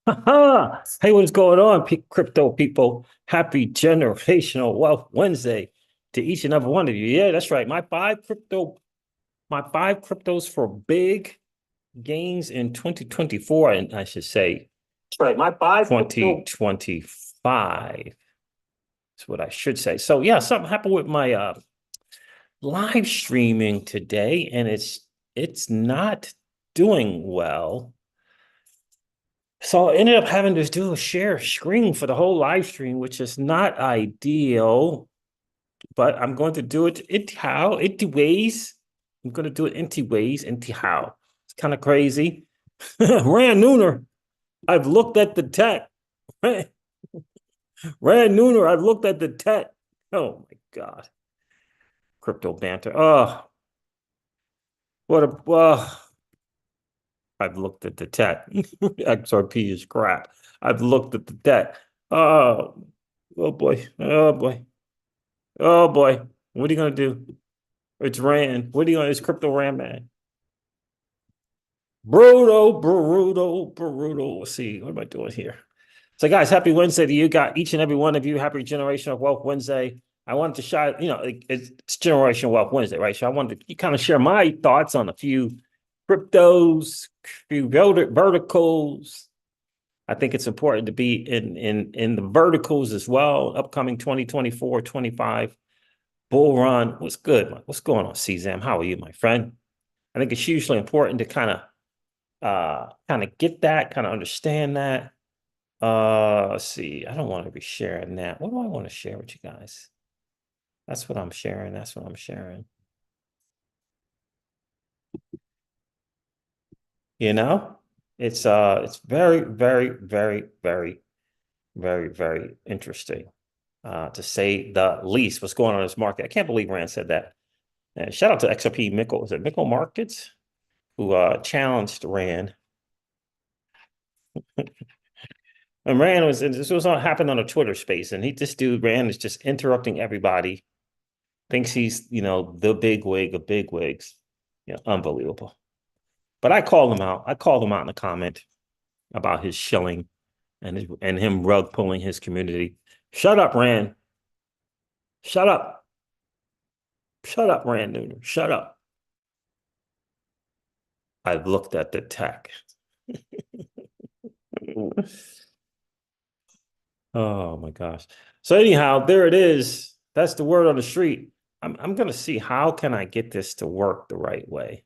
Hey, what's going on, crypto people? Happy Generational Wealth Wednesday to each and every one of you. Yeah, that's right. My five cryptos for big gains in 2024, and I should say That's right. My five crypto. 2025 is what I should say. So yeah, something happened with my live streaming today, and it's not doing well. So I ended up having to do a share screen for the whole live stream, which is not ideal, but I'm going to do it into ways. I'm going to do it into ways, into how. It's kind of crazy. Rand Nooner, I've looked at the tech. Rand Nooner, I've looked at the tech. Oh my God. Crypto banter. Oh, what a, I've looked at the tech. XRP is crap. I've looked at the tech. Oh, oh boy. Oh boy. Oh boy, what are you gonna do? It's Rand. What are you gonna? It's crypto Rand man. Brutal. Let's see. What am I doing here? So, guys, happy Wednesday to you. Got each and every one of you. Happy Generational Wealth Wednesday. I wanted to share, it's Generational Wealth Wednesday, right? So I wanted to kind of share my thoughts on a few cryptos, few verticals. I think it's important to be in the verticals as well. Upcoming 2024, 25. Bull run. What's good? What's going on, CZAM? How are you, my friend? I think it's hugely important to kind of get that, kind of understand that. Let's see. I don't want to be sharing that. What do I want to share with you guys? That's what I'm sharing. That's what I'm sharing. You know, it's very interesting. To say the least. What's going on in this market? I can't believe Rand said that. And shout out to XRP Mickle. Is it Mickle Markets? Who challenged Rand. And Rand was this was all happened on a Twitter space, and this dude Rand is just interrupting everybody. Thinks he's the big wig of big wigs. Yeah, unbelievable. But I called him out. I called him out in a comment about his shilling and him rug pulling his community. Shut up, Rand. Shut up. Shut up, Rand Nooner. Shut up. I've looked at the tech. Oh my gosh. So anyhow, there it is. That's the word on the street. I'm gonna see how can I get this to work the right way.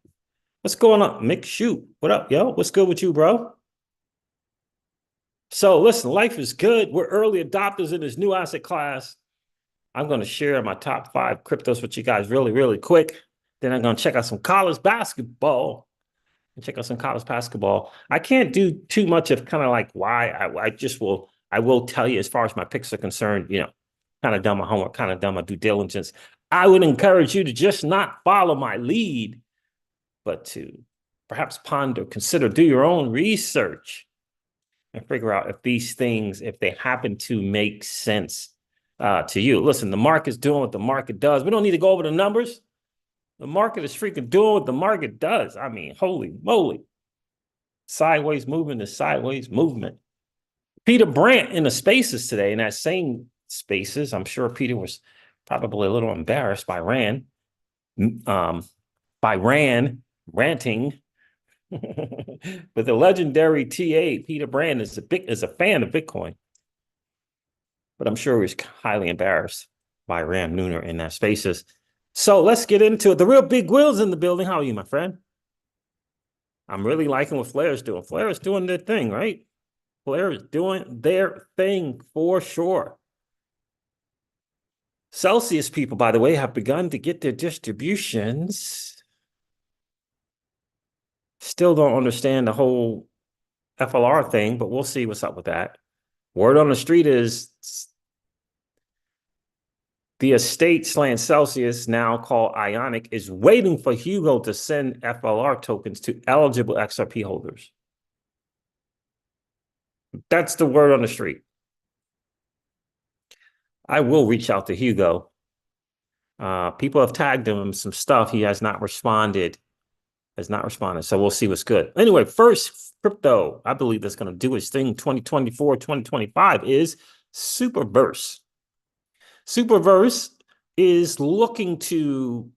What's going on? Mick Shoot. What up, yo? What's good with you, bro? So listen, life is good. We're early adopters in this new asset class. I'm gonna share my top five cryptos with you guys really quick. Then I'm gonna check out some college basketball. Check out some college basketball. I can't do too much of kind of like why I will tell you as far as my picks are concerned, kind of done my homework, kind of done my due diligence. I would encourage you to just not follow my lead, but to perhaps ponder, consider, do your own research and figure out if these things, if they happen to make sense to you. Listen, the market's doing what the market does. We don't need to go over the numbers. The market is freaking doing what the market does. I mean, holy moly. Sideways movement is sideways movement. Peter Brandt in the spaces today, in that same spaces, I'm sure Peter was probably a little embarrassed um, by Rand ranting. But the legendary TA Peter Brand is a fan of Bitcoin, but I'm sure he was highly embarrassed by Rand Nooner in that spaces. So let's get into it. The real big wheels in the building. How are you, my friend? I'm really liking what Flair's doing. Flair is doing their thing, right? Flair is doing their thing for sure. Celsius people, by the way, have begun to get their distributions. Still don't understand the whole FLR thing, but we'll see what's up with that. Word on the street is the estate slant Celsius, now called Ionic, is waiting for Hugo to send FLR tokens to eligible XRP holders. That's the word on the street. I will reach out to Hugo. People have tagged him some stuff. He has not responded has not responded. So we'll see what's good. Anyway, first crypto, I believe that's going to do its thing 2024, 2025 is Superverse. Superverse is looking to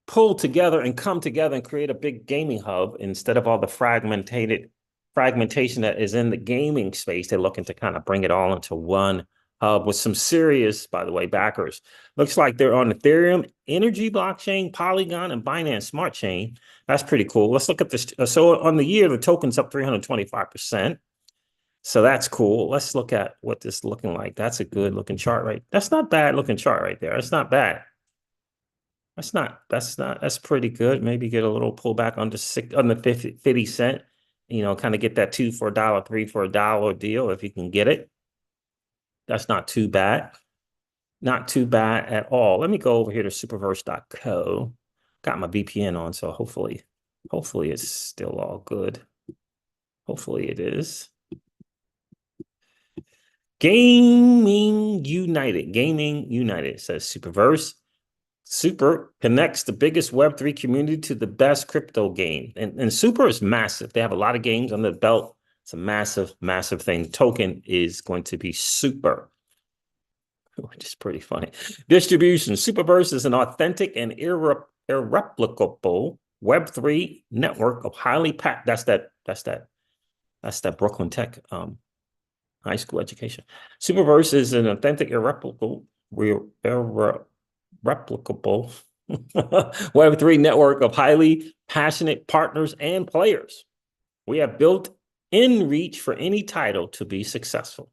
pull together and come together and create a big gaming hub instead of all the fragmentation that is in the gaming space. They're looking to kind of bring it all into one hub with some serious, by the way, backers. Looks like they're on Ethereum, Energy blockchain, Polygon, and Binance Smart Chain. That's pretty cool. Let's look at this. So on the year, the token's up 325%. So that's cool. Let's look at what this is looking like. That's a good looking chart, right? That's not bad looking chart right there. It's not bad. That's pretty good. Maybe get a little pullback under 50 cent, kind of get that 2 for $1, 3 for $1 deal if you can get it. That's not too bad. Not too bad at all. Let me go over here to superverse.co. Got my VPN on, so hopefully it's still all good. Hopefully it is. Gaming United says Superverse. Super connects the biggest Web3 community to the best crypto game. And Super is massive. They have a lot of games under the belt. It's a massive, massive thing. The token is going to be Super, which is pretty funny. Distribution. Superverse is an authentic and irreplicable Web3 network of highly packed. That's that Brooklyn Tech high school education. Superverse is an authentic, replicable Web3 network of highly passionate partners and players. We have built in reach for any title to be successful.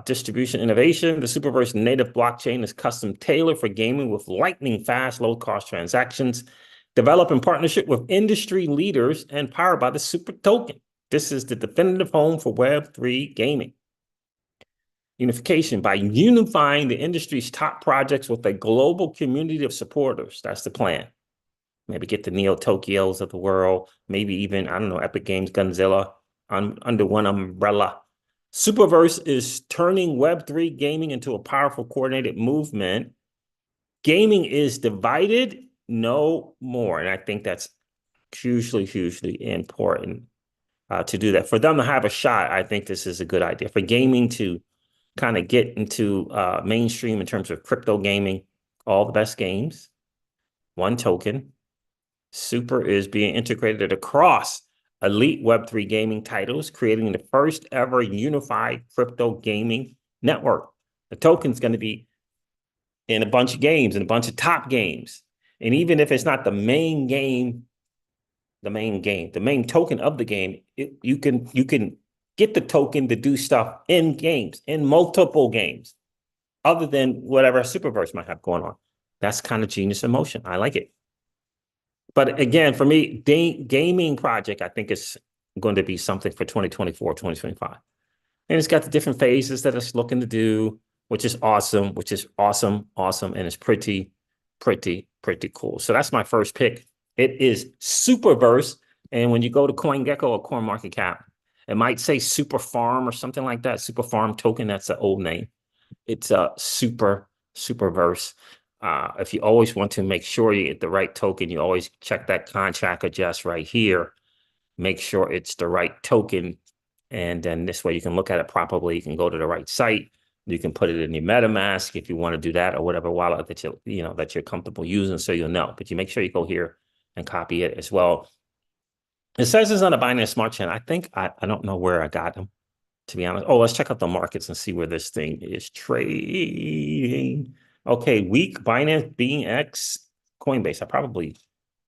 Distribution innovation. The Superverse native blockchain is custom tailored for gaming with lightning fast, low cost transactions, developed in partnership with industry leaders and powered by the Super token. This is the definitive home for Web3 gaming. Unification. By unifying the industry's top projects with a global community of supporters. That's the plan. Maybe get the Neo Tokyos of the world, maybe even, I don't know, Epic Games, Gunzilla under one umbrella. Superverse is turning Web3 gaming into a powerful coordinated movement. Gaming is divided no more. And I think that's hugely, hugely important to do that. For them to have a shot, I think this is a good idea. For gaming to kind of get into mainstream in terms of crypto gaming, all the best games, one token. Super is being integrated across elite Web3 gaming titles, creating the first ever unified crypto gaming network. The token's going to be in a bunch of games and a bunch of top games. And even if it's not the main game, the main token of the game, you can get the token to do stuff in games, in multiple games, other than whatever Superverse might have going on. That's kind of genius in motion. I like it. But again, for me, gaming project, I think is going to be something for 2024, 2025. And it's got the different phases that it's looking to do, which is awesome, and it's pretty cool. So that's my first pick. It is Superverse. And when you go to CoinGecko or CoinMarketCap, it might say Super Farm or something like that. Super Farm token, that's the old name. It's a Superverse. If you always want to make sure you get the right token, you always check that contract adjust right here. Make sure it's the right token. And then this way you can look at it properly. You can go to the right site. You can put it in your MetaMask if you want to do that, or whatever wallet that you're comfortable using, so you'll know. But you make sure you go here and copy it as well. It says it's on a Binance Smart Chain. I think I don't know where I got them, to be honest. Oh, let's check out the markets and see where this thing is trading. Okay, week Binance, BX, Coinbase. I probably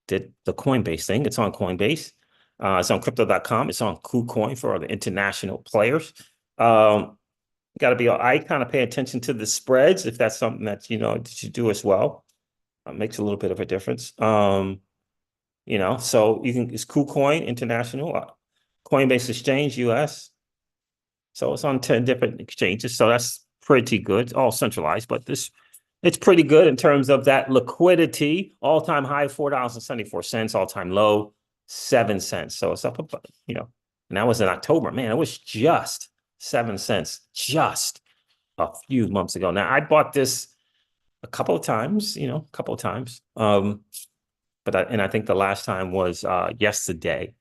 did the Coinbase thing. It's on Coinbase. It's on crypto.com. It's on KuCoin for the international players. Got to be, I kind of pay attention to the spreads if that's something that, that you do as well. Makes a little bit of a difference. So it's KuCoin International, Coinbase Exchange US. So it's on 10 different exchanges. So that's pretty good. It's all centralized, but it's pretty good in terms of that liquidity. All-time high, $4.74, all-time low, 7 cents. So it's up about, and that was in October. Man, it was just 7 cents just a few months ago. Now, I bought this a couple of times. but I think the last time was yesterday.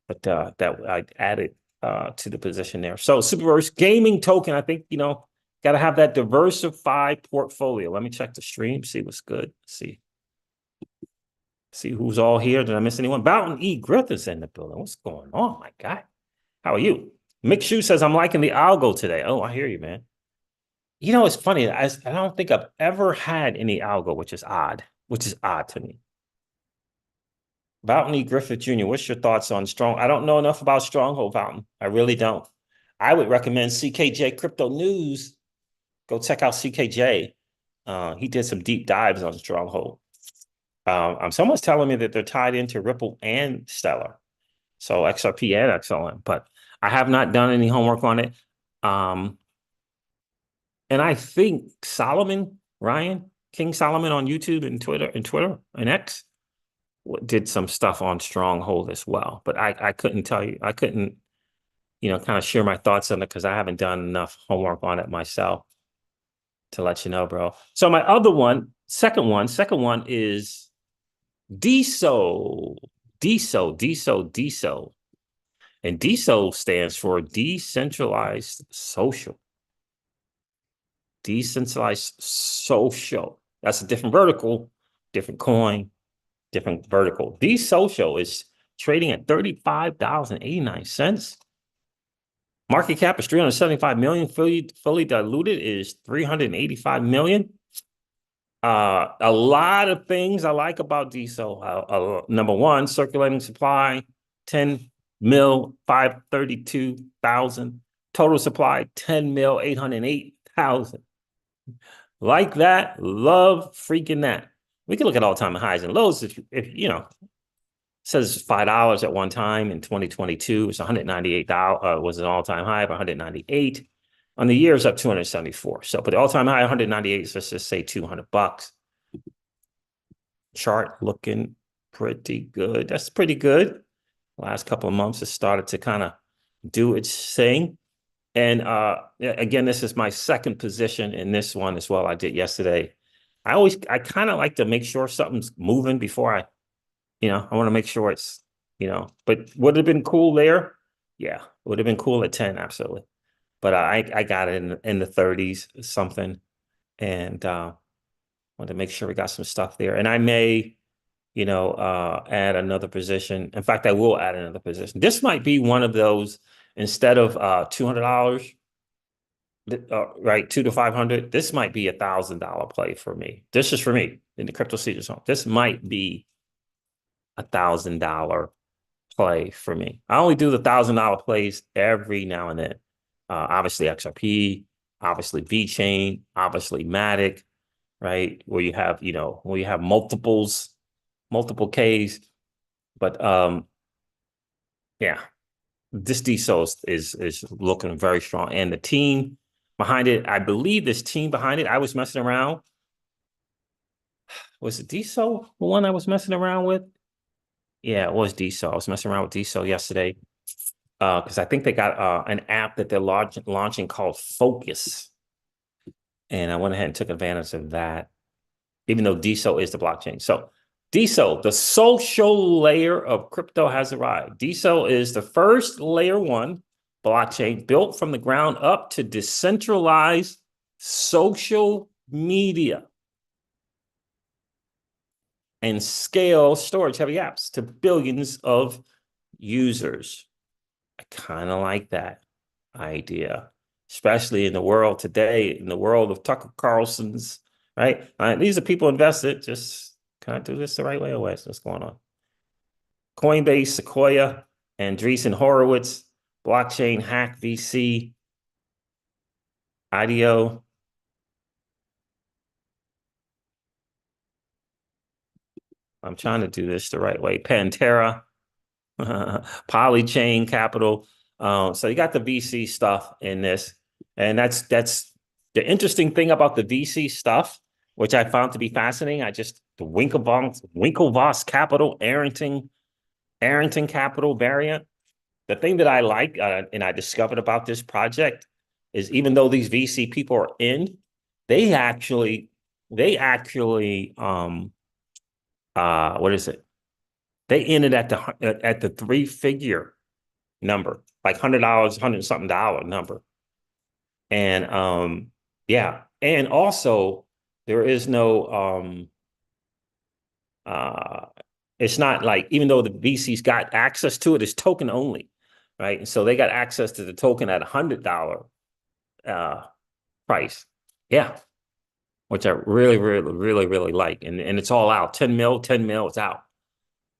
But that I added to the position there. So Superverse gaming token, I think, got to have that diversified portfolio. Let me check the stream, see what's good. See who's all here. Did I miss anyone? Boughton E. Griffith's in the building. What's going on, my guy? How are you? Mick Shoe says, I'm liking the algo today. Oh, I hear you, man. It's funny. I don't think I've ever had any algo, which is odd to me. Boughton E. Griffith Jr., what's your thoughts on Strong? I don't know enough about Stronghold, Boughton. I really don't. I would recommend CKJ Crypto News. Go check out CKJ. He did some deep dives on Stronghold. Someone's telling me that they're tied into Ripple and Stellar. So XRP and XLM, but I have not done any homework on it. And I think King Solomon on YouTube and Twitter and X did some stuff on Stronghold as well. But I couldn't tell you. I couldn't, kind of share my thoughts on it because I haven't done enough homework on it myself to let you know, bro. So my other one, second one is DSO. And DSO stands for Decentralized Social. Decentralized Social. That's a different vertical, different coin, different vertical. DSocial is trading at $35.89. Market cap is 375 million. Fully diluted is 385 million. A lot of things I like about DSO. Number one, circulating supply, 10 mil, 532,000. Total supply, 10 mil, 808,000. Like that, love freaking that. We can look at all-time highs and lows if says $5 at one time in 2022. It's 198 was an all-time high of 198. On the year, it's up 274. So, but the all-time high 198. Let's just say $200. Chart looking pretty good. That's pretty good. Last couple of months, it started to kind of do its thing. And again, this is my second position in this one as well. I did yesterday. I kind of like to make sure something's moving before I want to make sure it's, but would it have been cool there? Yeah, it would have been cool at 10, absolutely. But I got it in the 30s something, and wanted to make sure we got some stuff there. And I may, add another position. In fact, I will add another position. This might be one of those, instead of $200, right, 2 to 500. This might be $1,000 play for me. This is for me in the crypto season zone. This might be $1,000 play for me. I only do the $1,000 plays every now and then. Obviously XRP, obviously VeChain, obviously Matic, right? Where you have, multiple Ks. But yeah, this DSO is looking very strong. And the team behind it, I believe this team behind it, I was messing around. Was it DSO the one I was messing around with? Yeah, it was DSO. I was messing around with DSO yesterday because I think they got an app that they're launching called Focus. And I went ahead and took advantage of that, even though DSO is the blockchain. So DSO, the social layer of crypto, has arrived. DSO is the first layer one blockchain built from the ground up to decentralize social media and scale storage-heavy apps to billions of users. I kind of like that idea, especially in the world today, in the world of Tucker Carlson's, right? These are people invested. Just kind of do this the right way or what's going on? Coinbase, Sequoia, Andreessen Horowitz, Blockchain Hack VC, IDEO. I'm trying to do this the right way. Pantera, Polychain Capital. So you got the VC stuff in this. And that's the interesting thing about the VC stuff, which I found to be fascinating. The Winklevoss Capital, Arrington Capital variant. The thing that I like, and I discovered about this project, is even though these VC people are in, they actually what is it? They ended at the three-figure number, like $100, hundred something dollar number. And yeah, and also there is no uh it's not like, even though the VC's got access to it, it's token only, right? And so they got access to the token at $100 uh price. Yeah, which I really, really, really, really like. And it's all out. 10 mil, 10 mil, it's out.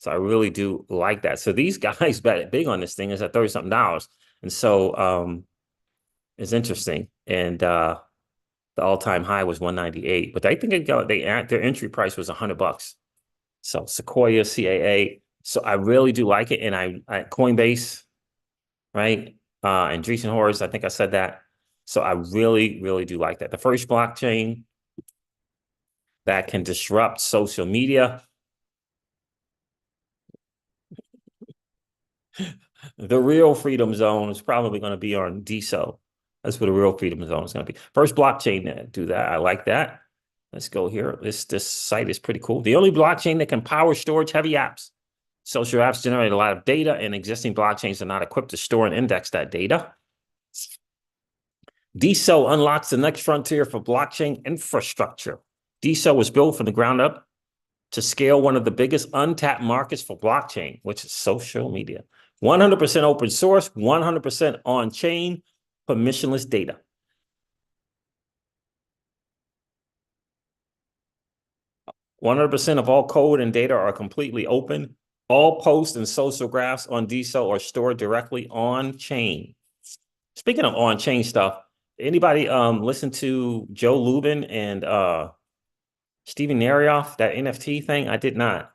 So I really do like that. So these guys bet big on this thing is at 30 something dollars. And so it's interesting. And the all-time high was 198, but I think their entry price was $100. So Sequoia, CAA. So I really do like it. And I Coinbase, right? And Andreessen Horowitz, I think I said that. So I really, really do like that. The first blockchain that can disrupt social media. The real freedom zone is probably going to be on DSO. That's where the real freedom zone is going to be. First blockchain to do that. I like that. Let's go here. This site is pretty cool. The only blockchain that can power storage heavy apps. Social apps generate a lot of data, and existing blockchains are not equipped to store and index that data. DSO unlocks the next frontier for blockchain infrastructure. DSO was built from the ground up to scale one of the biggest untapped markets for blockchain, which is social media. 100% open source, 100% on-chain, permissionless data. 100% of all code and data are completely open. All posts and social graphs on DSO are stored directly on-chain. Speaking of on-chain stuff, anybody listen to Joe Lubin and Steven Narioff, that NFT thing? I did not.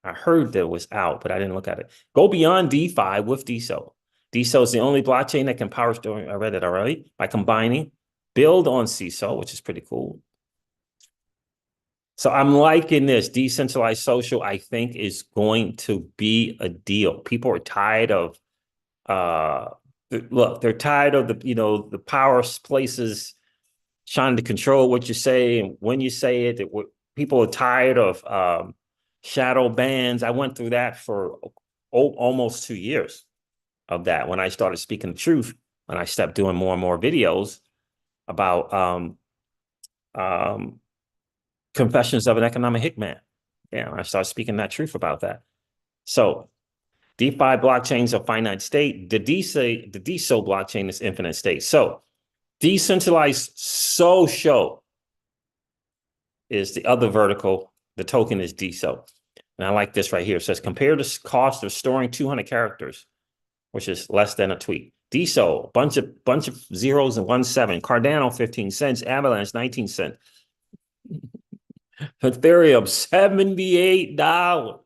I heard that it was out, but I didn't look at it. Go beyond DeFi with DSO. DSO is the only blockchain that can power store. I read it already. By combining, build on CISO, which is pretty cool. So I'm liking this. Decentralized social, I think, is going to be a deal. People are tired of look, they're tired of the power places trying to control what you say and when you say it. People are tired of shadow bans. I went through that for almost 2 years of that when I started speaking the truth, when I stopped doing more and more videos about Confessions of an Economic Hitman. Yeah, I started speaking that truth about that. So DeFi blockchains are finite state. The DSO blockchain is infinite state. So decentralized social is the other vertical. The token is DSO. And I like this right here. It says, compare the cost of storing 200 characters, which is less than a tweet. DSO, bunch of zeros and 17. Cardano, 15 cents. Avalanche, 19 cents. Ethereum, $78.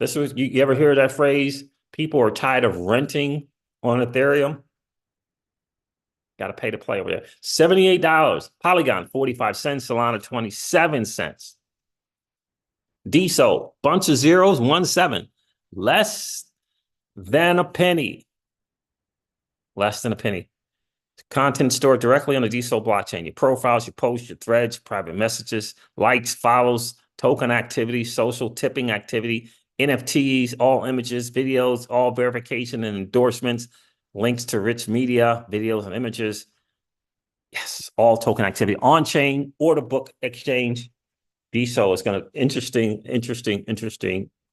This was, you ever hear that phrase? People are tired of renting on Ethereum. Got to pay to play over there. $78. Polygon, 45 cents. Solana, 27 cents. DSO, bunch of zeros, 17. Less than a penny. Less than a penny. Content stored directly on the DSO blockchain. Your profiles, your posts, your threads, private messages, likes, follows, token activity, social tipping activity, NFTs, all images, videos, all verification and endorsements, links to rich media, videos and images. Yes, all token activity. On-chain, order book exchange. DSO is going to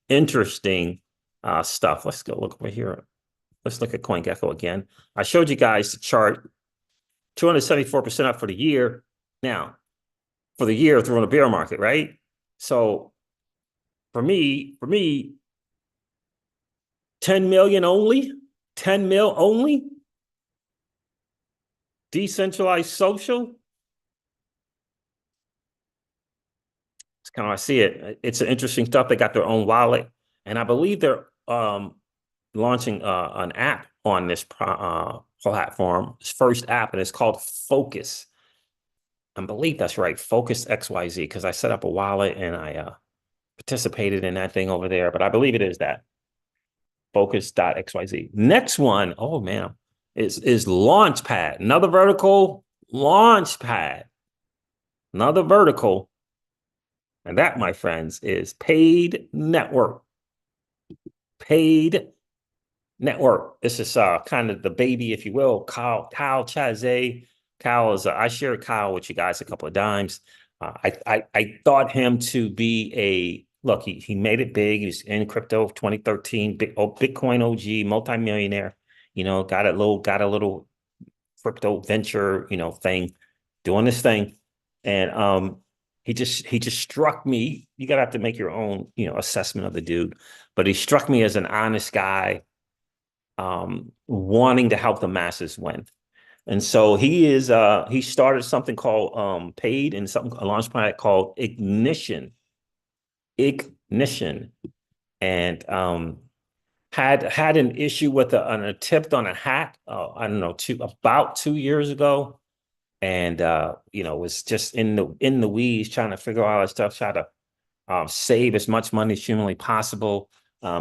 interesting stuff. Let's go look over here. Let's look at CoinGecko again. I showed you guys the chart. 274% up for the year. Now, for the year through on a bear market, right? So for me, 10 million only, 10 mil only, decentralized social. It's kind of, I see it. It's an interesting stuff. They got their own wallet. And I believe they're launching an app on this platform, this first app, and it's called Focus. I believe that's right, Focus XYZ, because I set up a wallet and I participated in that thing over there, but I believe it is that. Focus.xyz. Next one, oh man, is Launchpad. Another vertical, Launchpad. Another vertical. And that, my friends, is Paid Network. Paid Network. This is kind of the baby, if you will. Kyle Chazé. Kyle is, I shared Kyle with you guys a couple of times. I thought him to be look, he made it big. He's in crypto 2013, Bitcoin OG, multimillionaire, got a little crypto venture, thing, doing this thing. And he just struck me. You gotta have to make your own, assessment of the dude. But he struck me as an honest guy, wanting to help the masses win. And so he started something called Paid, and a launch pad called Ignition. And had an issue with an attempt on a hack, I don't know, about 2 years ago. And was just in the weeds trying to figure out all that stuff, try to save as much money as humanly possible.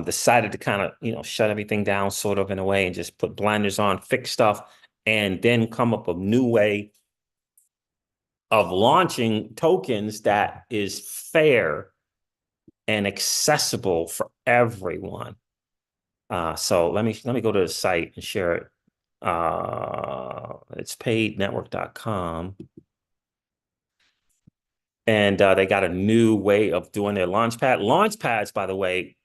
Decided to kind of, shut everything down sort of in a way and just put blinders on, fix stuff, and then come up with a new way of launching tokens that is fair and accessible for everyone. So let me go to the site and share it. It's paidnetwork.com. And they got a new way of doing their launchpad. Launchpads, by the way,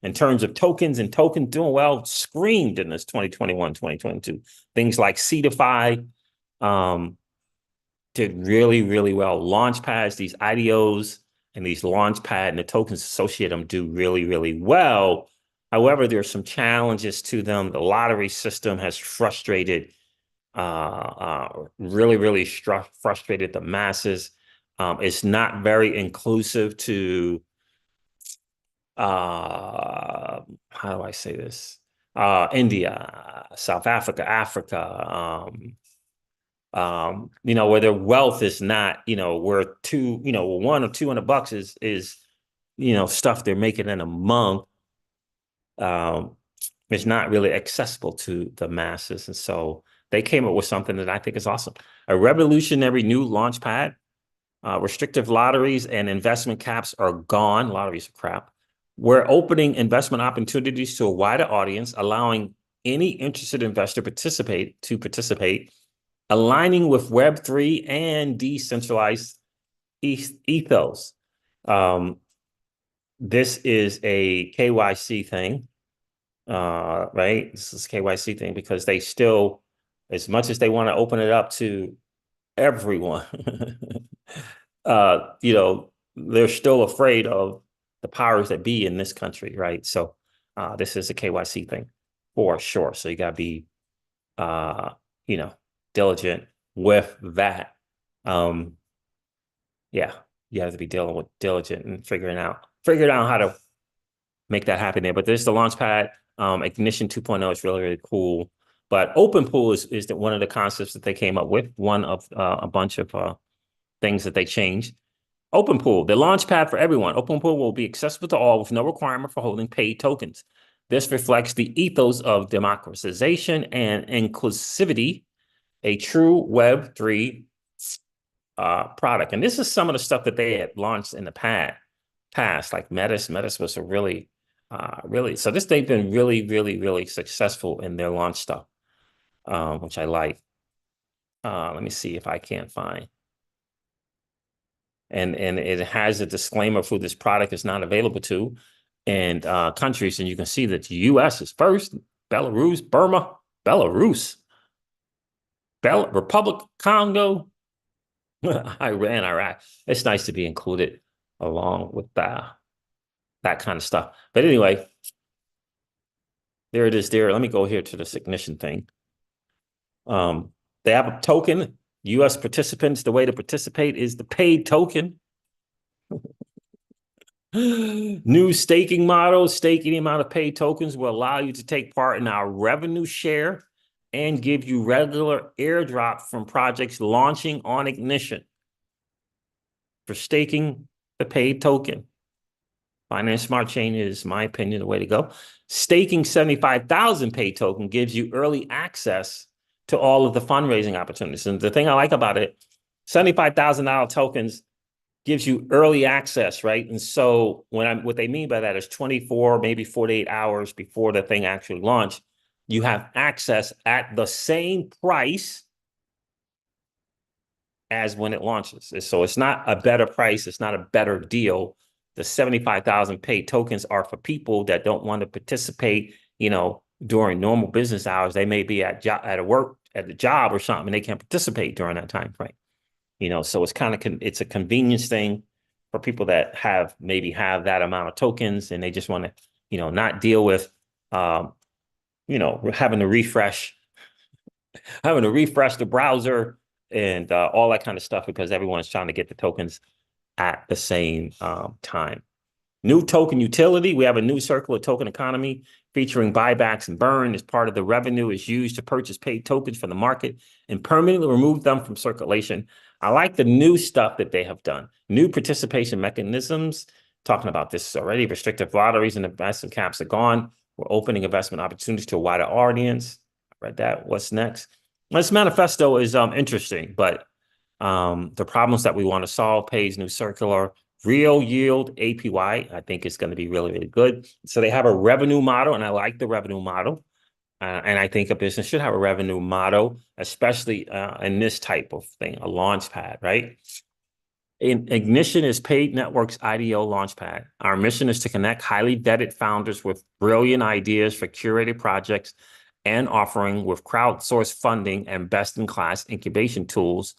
in terms of tokens and tokens doing well, screamed in this 2021, 2022. Things like Cetify did really, really well. Launchpads, these IDOs and these launchpad and the tokens associated them do really, really well. However, there are some challenges to them. The lottery system has frustrated, really, really frustrated the masses. It's not very inclusive to, how do I say this? India, South Africa, Africa, where their wealth is not, where $1 or $200 is, stuff they're making in a month. It's not really accessible to the masses. And so they came up with something that I think is awesome. A revolutionary new launch pad. Restrictive lotteries and investment caps are gone. Lotteries are crap. We're opening investment opportunities to a wider audience, allowing any interested investor to participate, aligning with Web3 and decentralized ethos. This is a KYC thing, right? This is a KYC thing because they still, as much as they want to open it up to everyone, they're still afraid of the powers that be in this country, right? So this is a KYC thing for sure. So you got to be, diligent with that. Yeah, you have to be diligent and figuring out how to make that happen there. But there's the Launchpad. Ignition 2.0 is really, really cool. But open pool is one of the concepts that they came up with, one of a bunch of things that they changed. Open pool, the launch pad for everyone. Open pool will be accessible to all with no requirement for holding paid tokens. This reflects the ethos of democratization and inclusivity, a true Web3 product. And this is some of the stuff that they had launched in the past, like Metis. Metis was a really, so they've been really, really, really successful in their launch stuff, which I like. Let me see if I can't find. And it has a disclaimer for this product is not available to and countries. And you can see that the US is first, Belarus, Burma, Republic Congo, Iran, Iraq. It's nice to be included along with that kind of stuff. But anyway, there it is there. Let me go here to this ignition thing. They have a token. US participants, the way to participate is the paid token. New staking model. Stake any amount of paid tokens will allow you to take part in our revenue share and give you regular airdrop from projects launching on Ignition. For staking the paid token, Finance Smart Chain is, my opinion, the way to go. Staking 75,000 paid token gives you early access to all of the fundraising opportunities. And the thing I like about it, $75,000 tokens gives you early access, right? And so what they mean by that is 24, maybe 48 hours before the thing actually launched, you have access at the same price as when it launches. So it's not a better price. It's not a better deal. The 75,000 paid tokens are for people that don't want to participate, during normal business hours. They may be at the job or something, and they can't participate during that time frame. So it's it's a convenience thing for people that maybe have that amount of tokens, and they just want to, not deal with, having to refresh the browser and all that kind of stuff, because everyone's trying to get the tokens at the same time. New token utility. We have a new circular token economy featuring buybacks and burn as part of the revenue is used to purchase paid tokens from the market and permanently remove them from circulation. I like the new stuff that they have done. New participation mechanisms. Talking about this already. Restrictive lotteries and investment caps are gone. We're opening investment opportunities to a wider audience. I read that. What's next? This manifesto is interesting, but the problems that we want to solve, pays new circular, real yield APY, I think is going to be really, really good. So they have a revenue model, and I like the revenue model. And I think a business should have a revenue model, especially in this type of thing, a launch pad, right? Ignition is Paid Network's IDO launchpad. Our mission is to connect highly vetted founders with brilliant ideas for curated projects and offering with crowdsourced funding and best-in-class incubation tools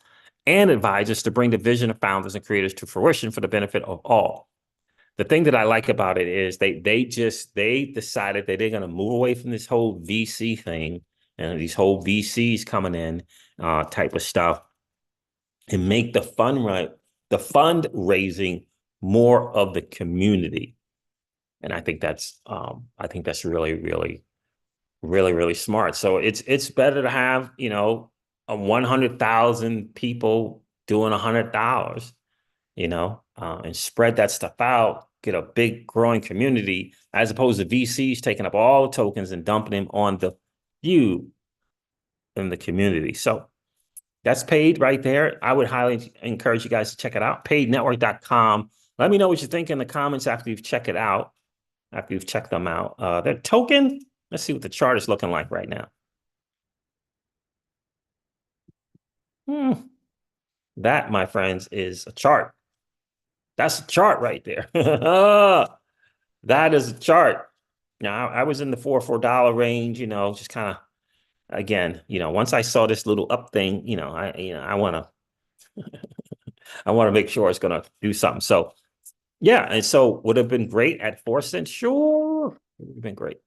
and advisors to bring the vision of founders and creators to fruition for the benefit of all. The thing that I like about it is they decided that they're going to move away from this whole VC thing and these whole VCs coming in type of stuff and make the fundraising more of the community. And I think that's really, really, really, really smart. So it's better to have, a 100,000 people doing $100, and spread that stuff out, get a big growing community, as opposed to VCs taking up all the tokens and dumping them on the few in the community. So that's paid right there. I would highly encourage you guys to check it out. Paidnetwork.com. Let me know what you think in the comments after you've checked it out, after you've checked them out. Their token, let's see what the chart is looking like right now. That, my friends, is a chart. That's a chart right there. That is a chart. Now, I was in the $4 range, just kind of, again, once I saw this little up thing, I want to make sure it's going to do something. So, yeah. And so would have been great at 4 cents. Sure. It would have been great.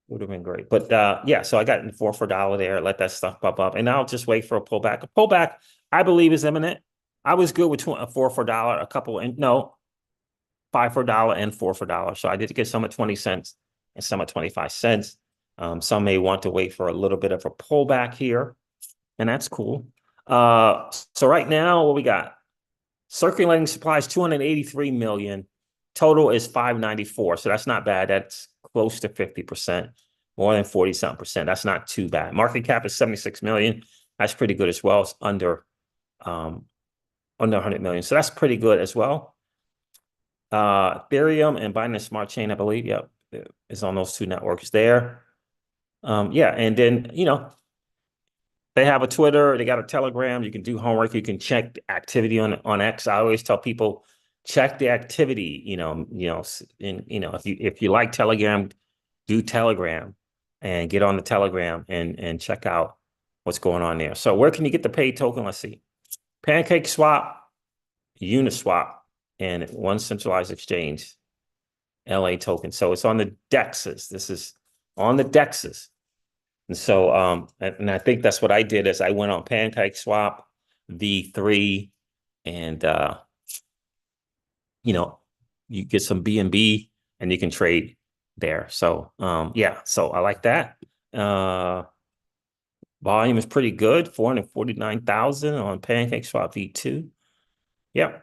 Would have been great. But yeah, so I got in $4 for $1 there, let that stuff pop up. And I'll just wait for a pullback. A pullback, I believe, is imminent. I was good with $4 for $1, a couple, and no, $5 for $1 and $4 for $1. So I did get some at 20 cents and some at 25 cents. Some may want to wait for a little bit of a pullback here, and that's cool. So right now, what we got? Circulating supplies, 283 million. Total is 594. So that's not bad. That's close to 50%, more than 40-something%. That's not too bad. Market cap is 76 million. That's pretty good as well. It's under 100 million. So that's pretty good as well. Ethereum and Binance Smart Chain, I believe, yep, is on those two networks there. Yeah, and then, they have a Twitter, they got a Telegram. You can do homework. You can check the activity on X. I always tell people, check the activity, and if you like Telegram, do Telegram and get on the Telegram and check out what's going on there. So where can you get the paid token? Let's see. Pancake Swap, Uniswap, and one centralized exchange, LA token. So it's on the DEXs. This is on the DEXs. And so, and I think that's what I did is I went on Pancake Swap, V3, and, you get some BNB and you can trade there. So, yeah, so I like that. Volume is pretty good, 449,000 on Pancake Swap V2. Yeah.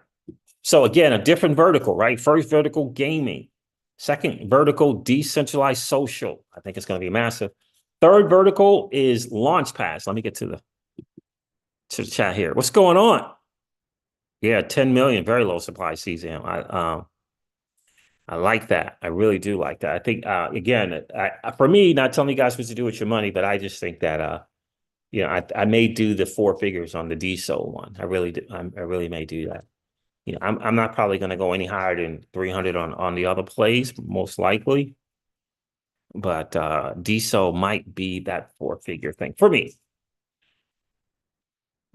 So again, a different vertical, right? First vertical, gaming. Second vertical, decentralized social. I think it's going to be massive. Third vertical is launch pads. Let me get to the chat here. What's going on? Yeah, 10 million, very low supply season. I like that. I really do like that. I think again, for me, not telling you guys what to do with your money, but I just think that I may do the four figures on the DSO one. I really do. I really may do that. I'm not probably going to go any higher than 300 on the other plays, most likely. But DSO might be that four-figure thing for me.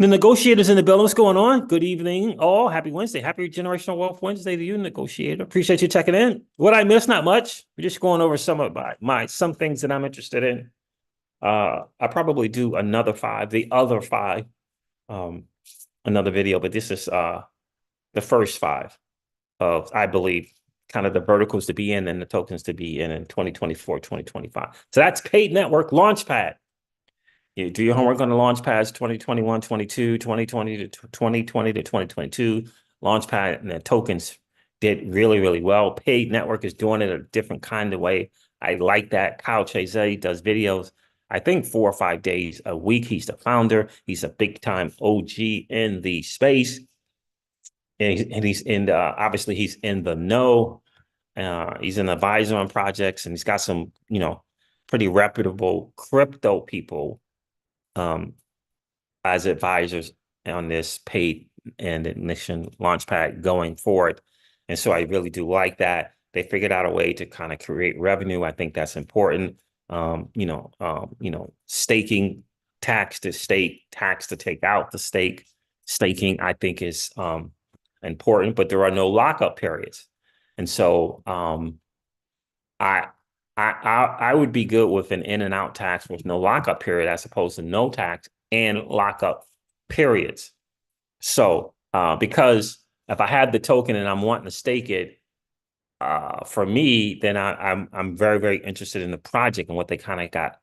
The negotiators in the building, what's going on? Good evening, all. Happy Wednesday. Happy Generational Wealth Wednesday to you, negotiator. Appreciate you checking in. What I missed, not much. We're just going over some of some things that I'm interested in. I probably do the other five, another video, but this is the first five of, I believe, kind of the verticals to be in and the tokens to be in 2024, 2025. So that's paid network launchpad. You do your homework on the launch pads 2021, 22, 2020 to 2020 to 2022. Launchpad and the tokens did really, really well. Paid network is doing it a different kind of way. I like that. Kyle Chase does videos, I think 4 or 5 days a week. He's the founder. He's a big time OG in the space. And he's in the, obviously he's in the know. He's an advisor on projects, and he's got some, pretty reputable crypto people as advisors on this paid and ignition launchpad going forward. And so I really do like that. They figured out a way to kind of create revenue. I think that's important. Staking, tax to stake, tax to take out the stake. Staking, I think, is important, but there are no lockup periods. And so I would be good with an in and out tax with no lockup period as opposed to no tax and lockup periods. So because if I had the token and I'm wanting to stake it, for me, then I'm very, very interested in the project and what they kind of got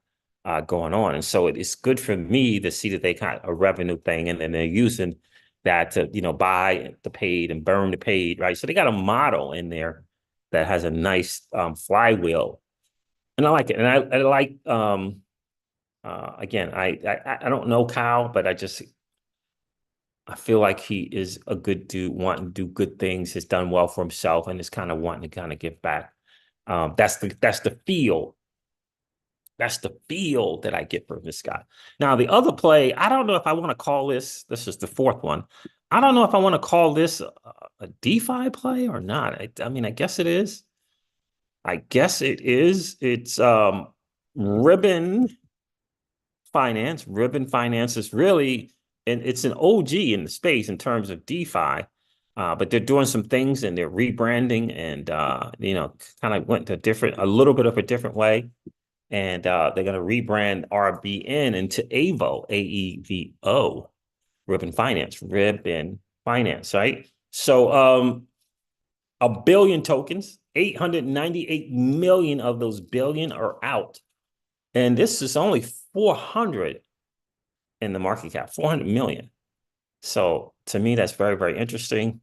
going on. And so it's good for me to see that they got a revenue thing, and then they're using that to, buy the paid and burn the paid, right? So they got a model in there that has a nice flywheel. And I like it. And I like, again, I don't know Kyle, but I feel like he is a good dude, wanting to do good things, has done well for himself, and is kind of wanting to kind of give back. That's the feel. That's the feel that I get from this guy. Now, the other play, I don't know if I want to call this is the fourth one. I don't know if I want to call this a DeFi play or not. I mean, I guess it is. I guess it is. It's Ribbon Finance. Ribbon Finance is really, and it's an OG in the space in terms of DeFi, but they're doing some things and they're rebranding and kind of went to a little bit of a different way, and they're going to rebrand RBN into AVO, AEVO, Ribbon Finance, right? So a billion tokens, 898 million of those billion are out. And this is only 400 in the market cap, 400 million. So to me, that's very, very interesting.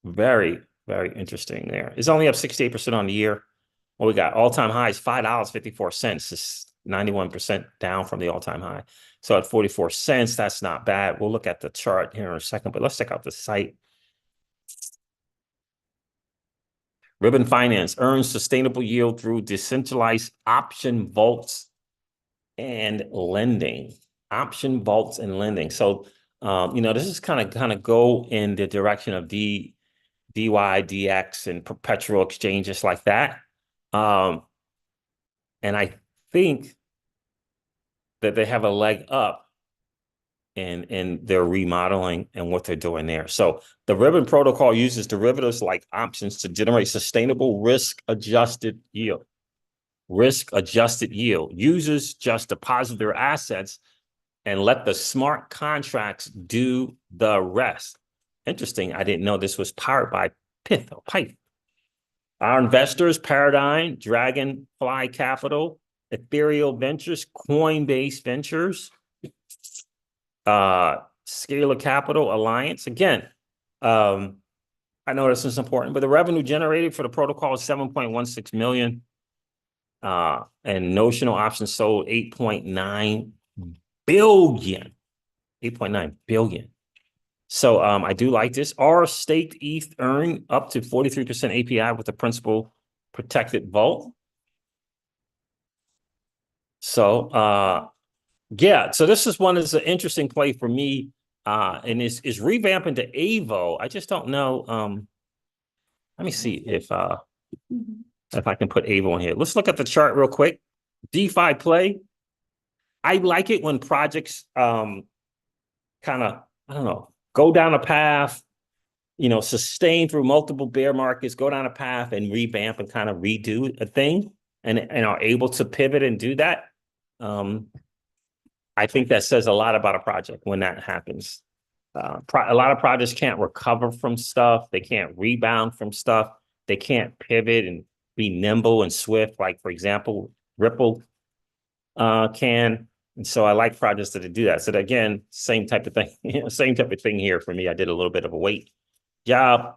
Very, very interesting there. It's only up 68% on the year. What we got? All-time high is $5.54. It's 91% down from the all-time high. So at 44 cents, that's not bad. We'll look at the chart here in a second, but let's check out the site. Ribbon Finance earns sustainable yield through decentralized option vaults and lending. Option vaults and lending. So, this is kind of go in the direction of DY, DX, and perpetual exchanges like that. And I think that they have a leg up in their remodeling and what they're doing there. So the Ribbon protocol uses derivatives like options to generate sustainable risk-adjusted yield. Risk-adjusted yield. Users just deposit their assets and let the smart contracts do the rest. Interesting. I didn't know this was powered by Python. Our investors: Paradigm, Dragonfly Capital, Ethereal Ventures, Coinbase Ventures, Scalar Capital Alliance. Again, I know this is important, but the revenue generated for the protocol is 7.16 million. And notional options sold 8.9 billion. 8.9 billion. So I do like this. R staked ETH earn up to 43% API with the principal protected vault. So yeah, so this is one that's an interesting play for me. And is revamping to AVO. I just don't know. Let me see if I can put AVO in here. Let's look at the chart real quick. DeFi play. I like it when projects kind of, I don't know, go down a path, sustain through multiple bear markets, go down a path and revamp and kind of redo a thing and are able to pivot and do that. I think that says a lot about a project when that happens. A lot of projects can't recover from stuff. They can't rebound from stuff. They can't pivot and be nimble and swift. Like, for example, Ripple can. And so I like projects that do that. So again, same type of thing, same type of thing here for me. I did a little bit of a wait job,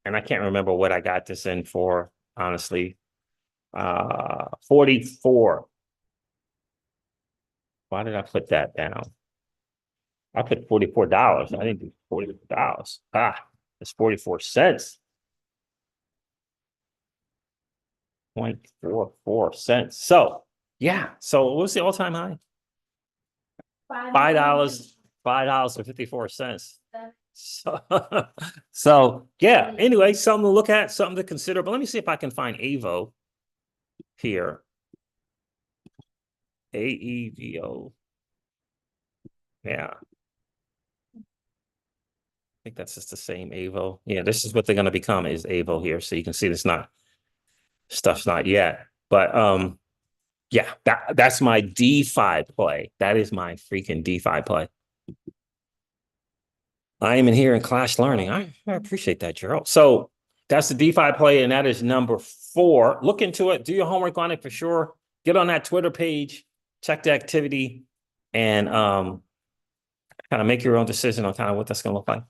and I can't remember what I got this in for, honestly. 44. Why did I put that down? I put $44. I didn't do $44. It's 44 cents. 0.44 cents. So yeah. So what was the all-time high? $5. $5.54. So yeah. Anyway, something to look at, something to consider. But let me see if I can find AVO here. AEVO. Yeah. I think that's just the same AVO. Yeah, this is what they're going to become is AVO here. So you can see stuff's not yet. But yeah, that's my DeFi play. That is my freaking DeFi play. I am in here in Clash Learning. I appreciate that, Gerald. So that's the DeFi play, and that is number 4. Look into it. Do your homework on it for sure. Get on that Twitter page, check the activity, and kind of make your own decision on kind of what that's going to look like.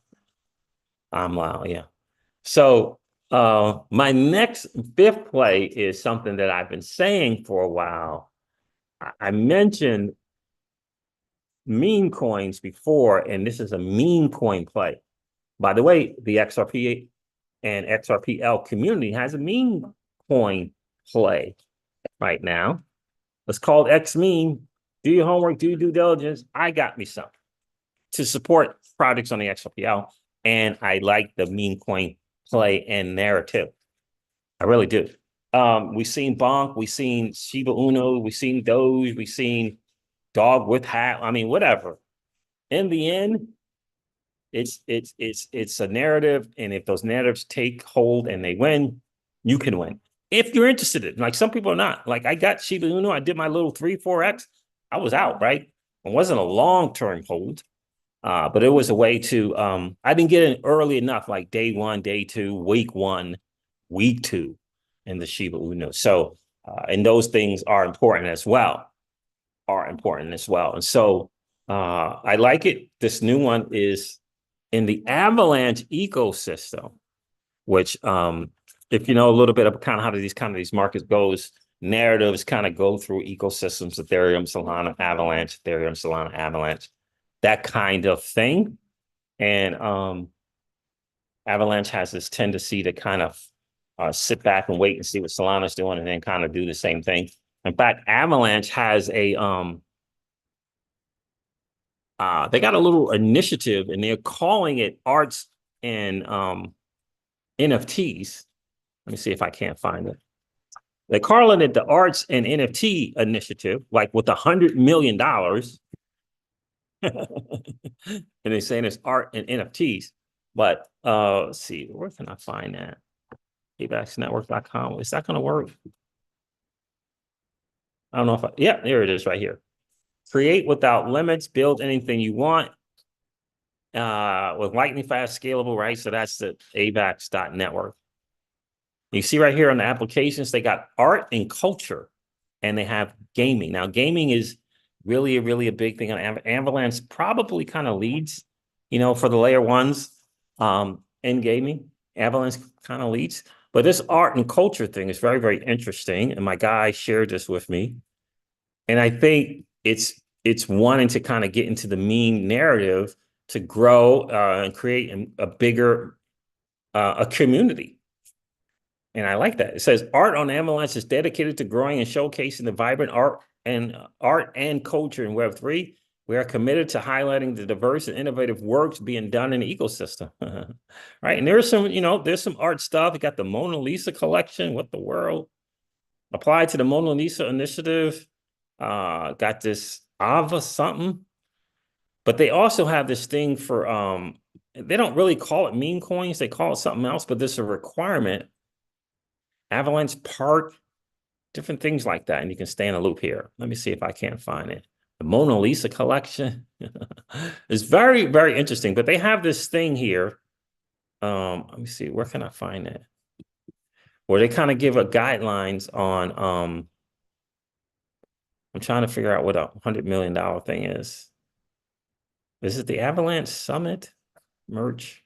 Wow, yeah. So my next 5th play is something that I've been saying for a while. I mentioned meme coins before, and this is a meme coin play. By the way, the XRP and XRPL community has a meme coin play right now. It's called X Meme. Do your homework, do your due diligence. I got me some to support projects on the XRPL, and I like the meme coin play and narrative. I really do. We've seen Bonk, we've seen Shiba Inu, we've seen Doge, we've seen Dog with Hat. I mean, whatever. In the end, it's a narrative, and if those narratives take hold and they win, you can win. If you're interested in it, like some people are not. Like I got Shiba Inu, I did my little 3-4x, I was out, right? It wasn't a long-term hold. But it was a way to I didn't get in early enough, like day 1, day 2, week 1, week 2 in the Shiba Inu. So and those things are important as well. And so I like it. This new one is in the Avalanche ecosystem, which if you know a little bit of kind of how these markets goes, narratives kind of go through ecosystems, Ethereum, Solana, Avalanche, Ethereum, Solana, Avalanche, that kind of thing. And Avalanche has this tendency to kind of sit back and wait and see what Solana's doing and then kind of do the same thing. In fact, Avalanche has a they got a little initiative, and they're calling it arts and NFTs. Let me see if I can't find it. They're calling it the Arts and NFT Initiative, like with $100 million. And they're saying it's art and NFTs. But let's see, where can I find that? paybacksnetwork.com. Is that going to work? I don't know if yeah, there it is right here. Create without limits, build anything you want with lightning fast, scalable, right? So that's the AVAX.network. You see right here on the applications, they got art and culture, and they have gaming. Now, gaming is really a big thing on Avalanche. Probably kind of leads, for the layer ones in gaming. Avalanche kind of leads, but this art and culture thing is very interesting. And my guy shared this with me, and I think it's wanting to kind of get into the meme narrative to grow and create a bigger a community. And I like that. It says art on Avalanche is dedicated to growing and showcasing the vibrant art and culture in Web3. We are committed to highlighting the diverse and innovative works being done in the ecosystem. Right. And there's some, there's some art stuff. You got the Mona Lisa collection. What the world? Applied to the Mona Lisa initiative. Got this Ava something. But they also have this thing for they don't really call it meme coins, they call it something else, but there's a requirement. Avalanche Park, different things like that. And you can stay in a loop here. Let me see if I can't find it. The Mona Lisa collection is very, very interesting. But they have this thing here. Let me see, where can I find it? Where they kind of give a guidelines on I'm trying to figure out what a $100 million thing is. Is it the Avalanche Summit merch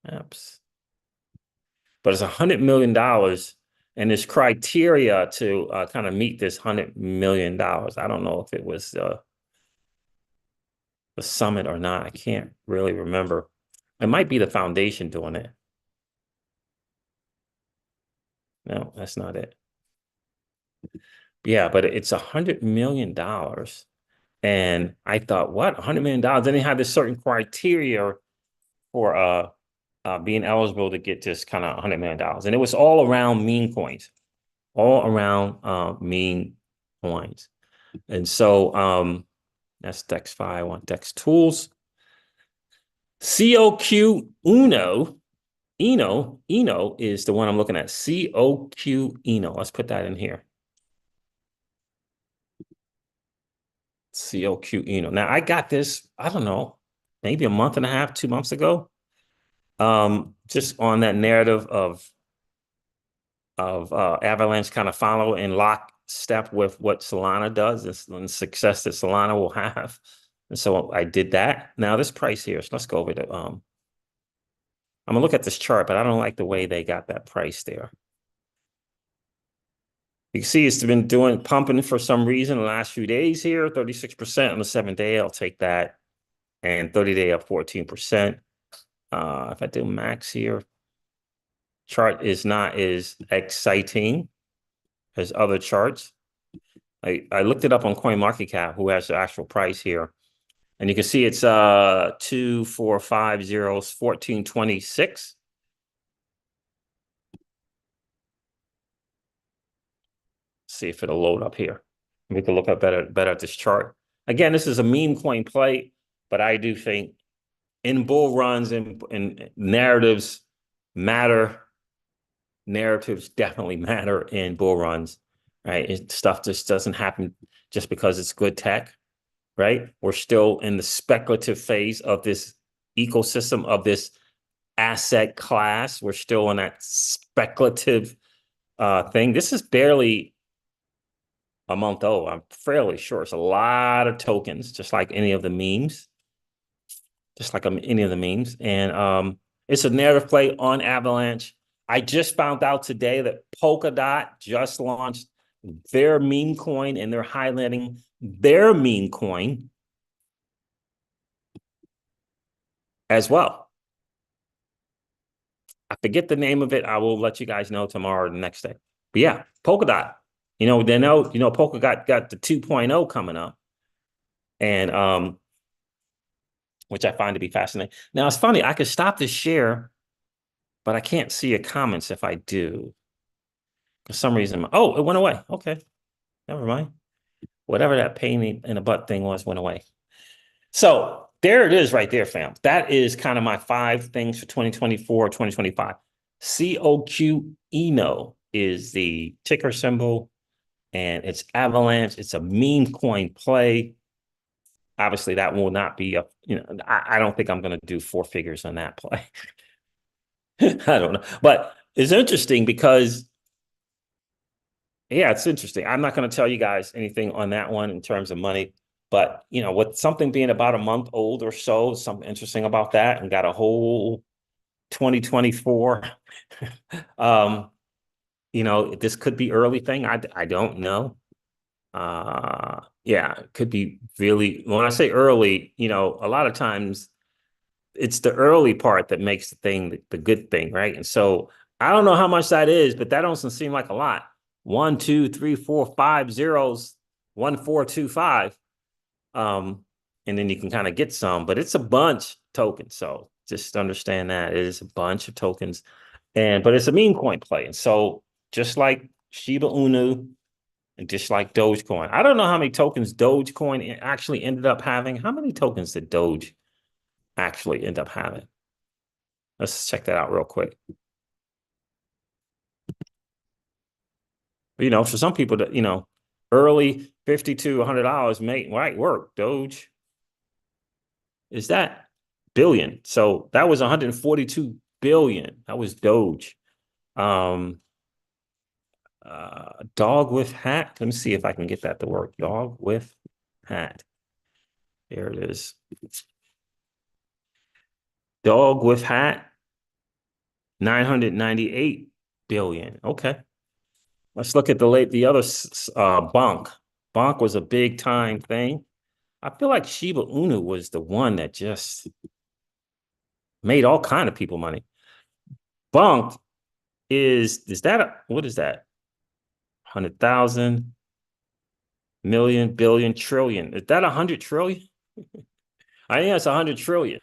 apps? But it's $100 million, and there's criteria to kind of meet this $100 million. I don't know if it was the summit or not. I can't really remember. It might be the foundation doing it. No, that's not it. Yeah, but it's $100 million. And I thought, what, $100 million? Then they have this certain criteria for being eligible to get this kind of $100 million. And it was all around meme coins, all around meme coins. And so that's Dex 5. I want Dex tools. COQ Uno. Eno is the one I'm looking at. COQ Eno. Let's put that in here. COQ Eno. Now I got this, I don't know, maybe a month and a half, 2 months ago. Just on that narrative of Avalanche kind of follow in lockstep with what Solana does and success that Solana will have. And so I did that. Now this price here, so let's go over to I'm gonna look at this chart, but I don't like the way they got that price there. You can see it's been pumping for some reason the last few days here, 36% on the 7-day. I'll take that. And 30-day up 14%. If I do max here, chart is not as exciting as other charts. I looked it up on CoinMarketCap, who has the actual price here. And you can see it's 2450 1426. See if it'll load up here. We can look up better at this chart. Again, this is a meme coin play, but I do think in bull runs and narratives matter. Narratives definitely matter in bull runs, right? Stuff just doesn't happen just because it's good tech, right? We're still in the speculative phase of this ecosystem, of this asset class. We're still in that speculative thing. This is barely a month old. I'm fairly sure it's a lot of tokens, just like any of the memes. And it's a narrative play on Avalanche. I just found out today that Polkadot just launched their meme coin, and they're highlighting their meme coin as well. I forget the name of it. I will let you guys know tomorrow or the next day. But yeah, Polkadot. Polkadot got the 2.0 coming up. And which I find to be fascinating. Now it's funny, I could stop the share, but I can't see your comments if I do. For some reason, it went away. Okay, never mind. Whatever that pain in the butt thing was went away. So there it is right there, fam. That is kind of my 5 things for 2024, 2025. COQ Eno is the ticker symbol, and it's Avalanche. It's a meme coin play. Obviously, that will not be I don't think I'm going to do 4 figures on that play. I don't know. But it's interesting because, yeah, it's interesting. I'm not going to tell you guys anything on that one in terms of money. But, with something being about a month old or so, something interesting about that, and got a whole 2024. This could be early thing. I don't know. Yeah, it could be really, when I say early, a lot of times it's the early part that makes the thing the good thing, right? And so I don't know how much that is, but that doesn't seem like a lot. 1, 2, 3, 4, 5 zeros, 1425. And then you can kind of get some, but it's a bunch of tokens. So just understand that it is a bunch of tokens, but it's a meme coin play. And so just like Shiba Inu and just like Dogecoin, I don't know how many tokens Dogecoin actually ended up having. How many tokens did Doge actually end up having? Let's check that out real quick. For some people that, early $50 to $100 might work. Doge is that billion. So that was 142 billion. That was Doge. Um, dog with hat. Let me see if I can get that to work. Dog with hat. There it is. Dog with hat. 998 billion. Okay. Let's look at the other Bonk. Bonk was a big time thing. I feel like Shiba Inu was the one that just made all kind of people money. Bonk is that what is that? 100,000 million, billion, trillion. Is that 100 trillion? I think that's 100 trillion.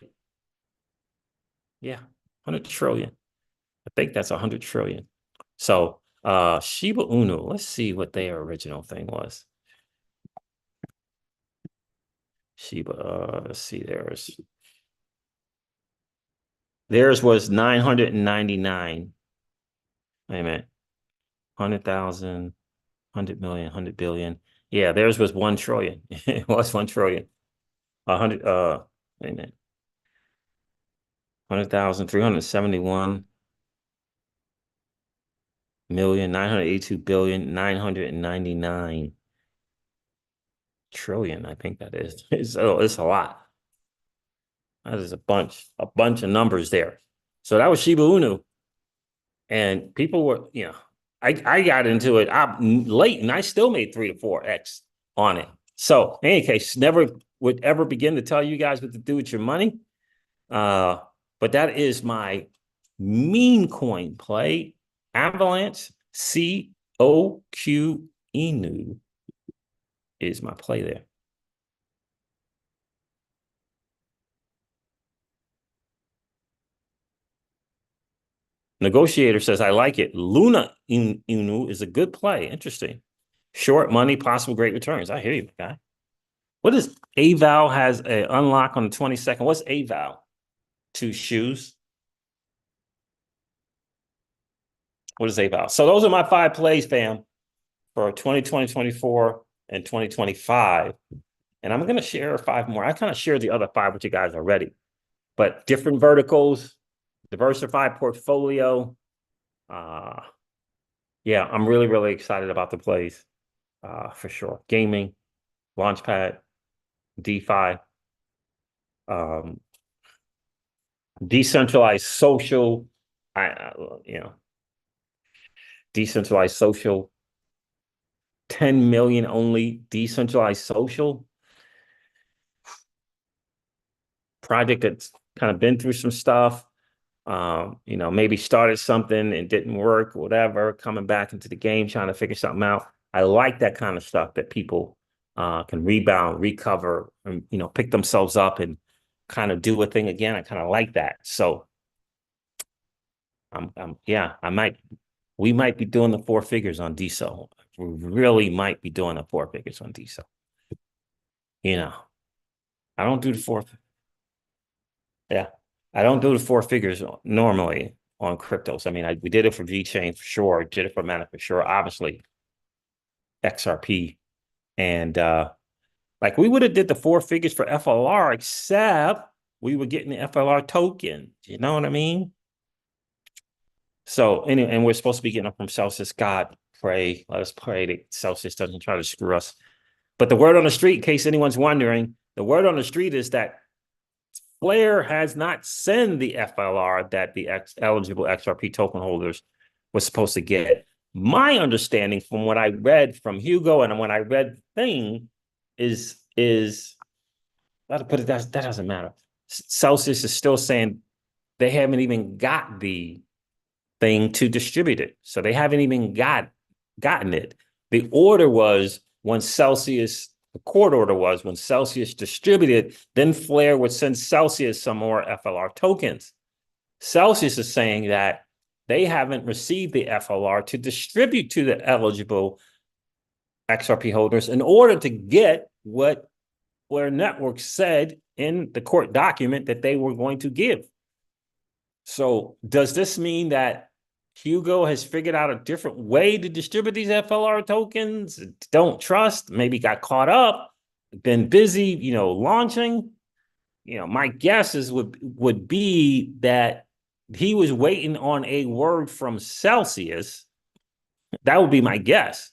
Yeah, 100 trillion. I think that's 100 trillion. So Shiba Inu, let's see what their original thing was. Shiba, let's see, theirs was 999. Wait a minute. 100,000, 100 million, 100 billion. Yeah, theirs was 1 trillion. It was 1 trillion. 100, wait a minute. 100,371 million, 982 billion, 999 trillion. I think that is. It's a lot. That is a bunch of numbers there. So that was Shiba Inu. And people were, I got into it late and I still made 3 to 4x on it. So in any case, never would ever begin to tell you guys what to do with your money. But that is my meme coin play. Avalanche COQ Inu is my play there. Negotiator says, I like it. Luna Inu is a good play. Interesting. Short money, possible great returns. I hear you, guy. What is AVAL has an unlock on the 22nd? What's AVAL? 2 shoes. What is AVAL? So those are my 5 plays, fam, for 2020, 24, and 2025. And I'm going to share 5 more. I kind of shared the other 5 with you guys already. But different verticals, diversified portfolio. Yeah, I'm really, really excited about the plays for sure. Gaming, Launchpad, DeFi, decentralized social, decentralized social, 10 million only decentralized social project that's kind of been through some stuff. Maybe started something and didn't work, whatever, coming back into the game, trying to figure something out. I like that kind of stuff that people can rebound, recover, and, pick themselves up and kind of do a thing again. I kind of like that. So we might be doing the 4 figures on DSO. We really might be doing the 4 figures on DSO. I don't do the 4. Yeah. I don't do the 4 figures normally on cryptos. I mean, we did it for VeChain for sure, did it for Mana for sure, obviously XRP. And like we would have did the 4 figures for FLR, except we were getting the FLR token. You know what I mean? So anyway, and we're supposed to be getting them from Celsius. God, pray. Let us pray that Celsius doesn't try to screw us. But the word on the street, in case anyone's wondering, the word on the street is that Flare has not sent the FLR that the eligible XRP token holders were supposed to get. My understanding from what I read from Hugo and when I read the thing is how to put it, that doesn't matter. Celsius is still saying they haven't even got the thing to distribute it. So they haven't even gotten it. The order was when Celsius, the court order was when Celsius distributed, then Flare would send Celsius some more FLR tokens. Celsius is saying that they haven't received the FLR to distribute to the eligible XRP holders in order to get what Flare Network said in the court document that they were going to give. So does this mean that Hugo has figured out a different way to distribute these FLR tokens? Don't trust, maybe got caught up, been busy, launching. My guesses would be that he was waiting on a word from Celsius. That would be my guess.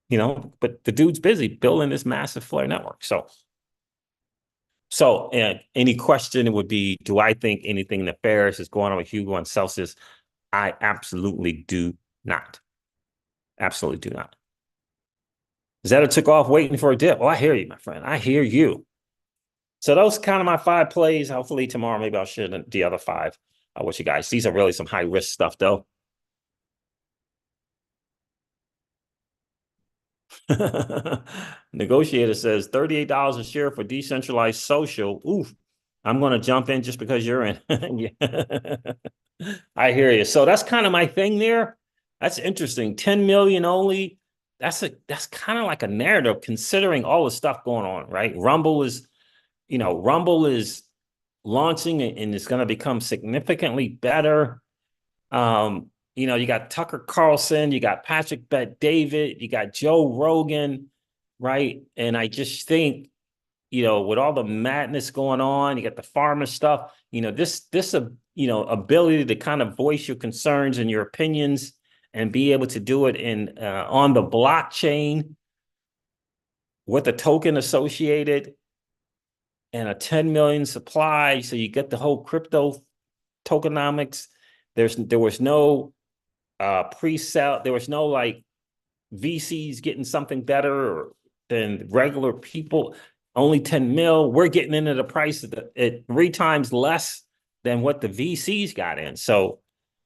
But the dude's busy building this massive Flare network. So any question would be, do I think anything nefarious is going on with Hugo and Celsius? I absolutely do not. Absolutely do not. Zeta took off waiting for a dip. Oh, I hear you, my friend. I hear you. So those kind of my 5 plays. Hopefully tomorrow, maybe I'll share the other 5 with you guys. These are really some high risk stuff, though. Negotiator says $38 a share for decentralized social. Oof. I'm going to jump in just because you're in. I hear you. So that's kind of my thing there. That's interesting. 10 million only. That's kind of like a narrative considering all the stuff going on, right? Rumble is launching and it's going to become significantly better. You got Tucker Carlson, you got Patrick Bet-David, you got Joe Rogan, right? And I just think, with all the madness going on, you got the pharma stuff, this ability to kind of voice your concerns and your opinions and be able to do it in on the blockchain with a token associated and a 10 million supply. So you get the whole crypto tokenomics. There was no pre-sale. There was no like VCs getting something better than regular people. Only 10 mil. We're getting into the price at 3 times less than what the VCs got in. So,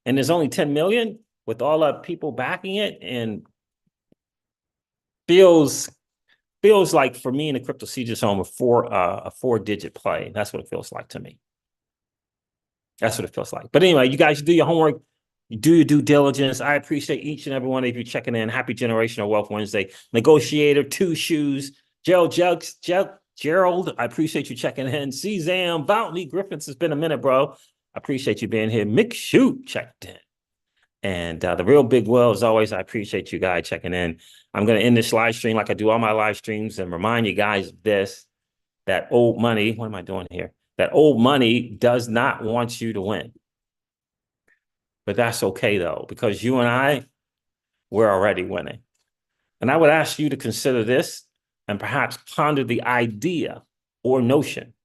and there's only 10 million with all the people backing it, and feels like for me in the crypto CGS home a 4-digit play. That's what it feels like to me. That's what it feels like. But anyway, you guys do your homework. You do your due diligence. I appreciate each and every one of you checking in. Happy Generational Wealth Wednesday. Negotiator, Two Shoes, Gerald, I appreciate you checking in. Czam, Bounty, Griffiths, it's been a minute, bro. I appreciate you being here. Mick Shoot checked in. And the real big Will, as always, I appreciate you guys checking in. I'm going to end this live stream like I do all my live streams and remind you guys of this, that old money. What am I doing here? That old money does not want you to win. But that's okay, though, because you and we're already winning. And I would ask you to consider this and perhaps ponder the idea or notion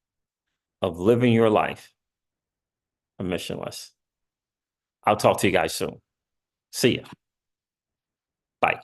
of living your life permissionless. I'll talk to you guys soon. See ya. Bye.